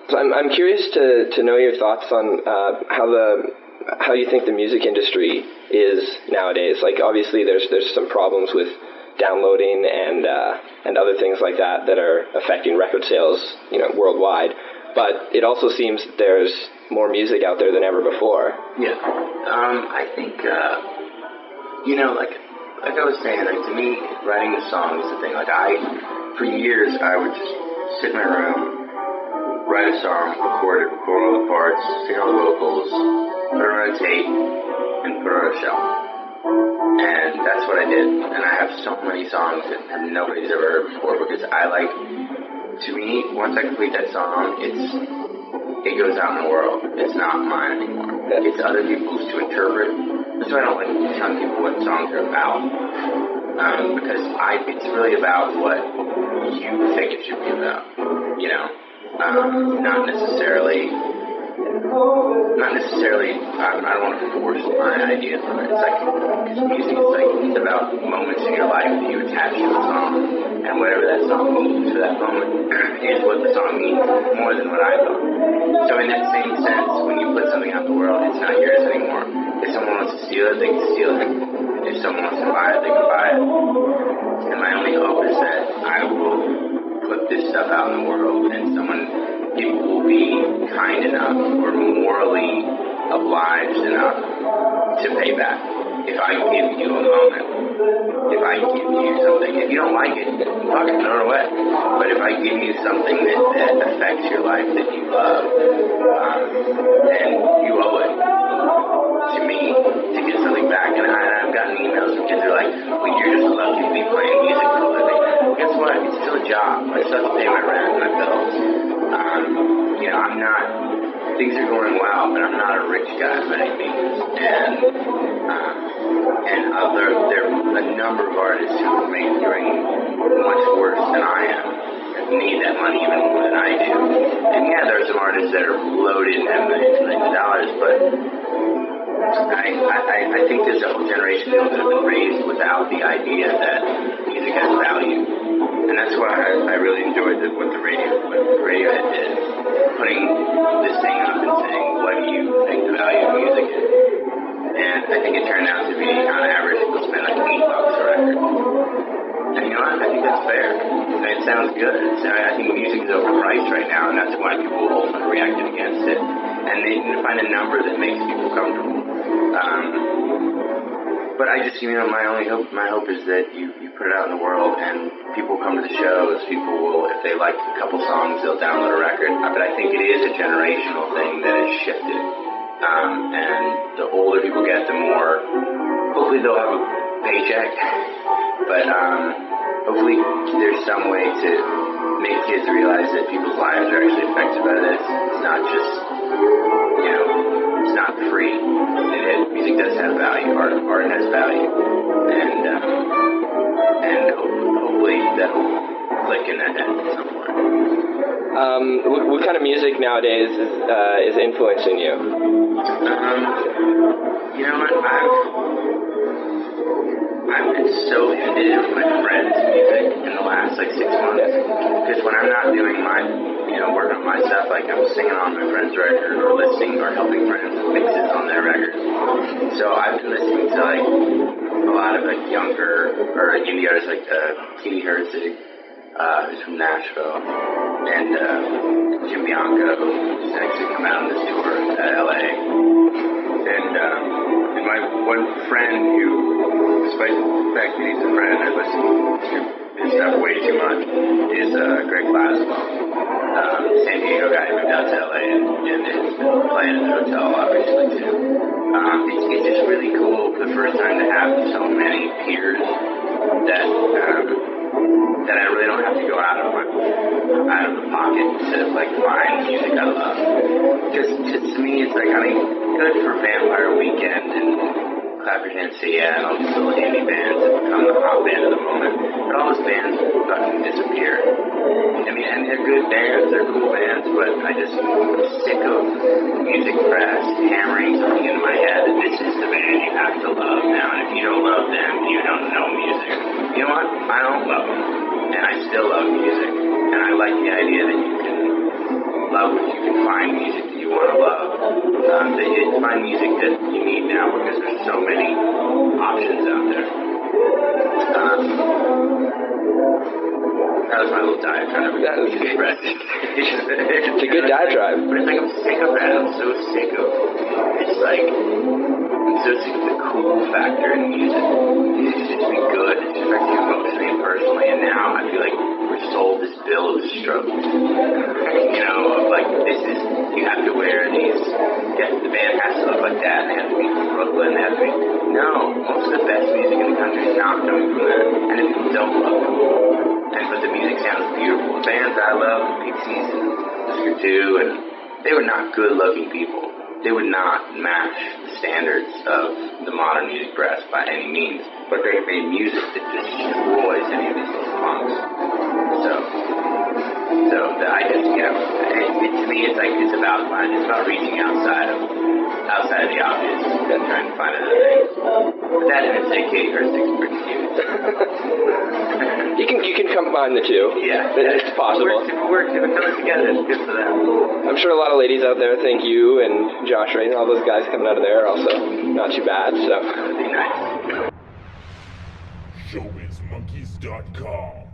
So I'm curious to know your thoughts on how you think the music industry is nowadays. Like, obviously there's some problems with downloading and other things like that are affecting record sales, worldwide. But it also seems that there's more music out there than ever before. Yeah. I think like I was saying, like, to me, writing a song is the thing. Like, for years I would just sit in my room, write a song, record all the parts, sing all the vocals, put it on a tape, and put it on a shelf. And that's what I did. And I have so many songs that nobody's ever heard before, because to me, once I complete that song, it goes out in the world. It's not mine anymore. It's other people's to interpret. That's why I don't like telling people what songs are about. Because it's really about what you think it should be about. Not necessarily, I don't want to force my ideas on it. It's like, because music is like, it's about moments in your life that you attach to the song, and whatever that song means for that moment is what the song means, more than what I thought. So in that same sense, when you put something out in the world, it's not yours anymore. If someone wants to steal it, they can steal it. If someone wants to buy it, they can buy it. And my only hope is that I will put this stuff out in the world, and people will be kind enough or morally obliged enough to pay back. If I give you a moment, if I give you something, if you don't like it, fuck it, throw it away. But if I give you something that affects your life that you love, then you owe it to me to get something back. And I've gotten emails from kids that are like, well, you're just lucky to be playing music for a living. Well, guess what? It's still a job. I still have to pay my rent and my bills. I'm not, things are going well, but I'm not a rich guy by any means. And there are a number of artists who are doing much worse than I am, that need that money even more than I do. And yeah, there are some artists that are loaded and have millions and millions of dollars, but I think there's a whole generation that have been raised without the idea that music has value. And that's why I really enjoyed what Radiohead did, putting this thing up and saying, what do you think the value of music is? And I think it turned out to be, on average, people spend like $8 a record. And you know what? I think that's fair. And it sounds good. I think music is overpriced right now, and that's why people often reacted against it. And they need to find a number that makes people comfortable. But I just, my hope is that you put it out in the world and people come to the shows, people will, if they like a couple songs, they'll download a record. But I think it is a generational thing that has shifted. And the older people get, the more, hopefully they'll have a paycheck, but hopefully there's some way to make kids realize that people's lives are actually affected by this. It's not just, it's not free. Music does have value. Art has value, and hopefully that'll click in that head at some point. What kind of music nowadays is influencing you? You know what? I've been so into my friends' music in the last 6 months, because when I'm not doing my, working on my stuff, like I'm singing on my friend's record or listening or helping friends with mixes on their records. So I've been listening to like a lot of like younger or indie artists like Katie Herzig, who's from Nashville, and Jim Bianco, who's actually come out on this tour at LA. And my one friend who, despite the fact that he's a friend, I listen to his stuff way too much, is Greg Glasgow, San Diego guy who moved out to LA and has been playing in the hotel a lot recently too. It's just really cool for the first time to have so many peers that I really don't have to go out of the pocket to like find music I love. Just to me, it's like, good for Vampire Weekend and Clap Your Hands Say Yeah and all these little indie bands that become the hot band of the moment. But all those bands fucking disappear. And they're good bands, they're cool bands, but I'm sick of music press hammering something into my head that this is the band you have to love now, and if you don't love them, you don't know music. You know what? I don't love them, and I still love music, and I like the idea that you can love if you can find music that you want to love. Find music that you need now because there's so many options out there. That was my little diatribe. That was good. It's a good diatribe. But it's like I'm sick of that. I'm so sick of it's like I'm so sick of the cool factor in music. Music should just be good. It should affect you emotionally and personally. And now I feel like we're sold this bill of strokes. You know, of like this is you have to wear these. Yes, the band has to look like that. They have to be from Brooklyn. They have to be. No, most of the best music in the country is not coming from that. And if people don't love it. But the music sounds beautiful. The bands I love, the Pixies and Husker Du, and they were not good-looking people. They would not match the standards of the modern music press by any means. But they made music that destroys any of these little punks. So I just, you know, to me, it's like it's about reaching outside of the obvious and trying to find other things. But that didn't say Kate Herstig's pretty cute. You can combine the two. Yeah. It's possible. If it comes together, it's good for them. I'm sure a lot of ladies out there think you and Josh Ray and all those guys coming out of there are also not too bad, so. That would be nice. ShowbizMonkeys.com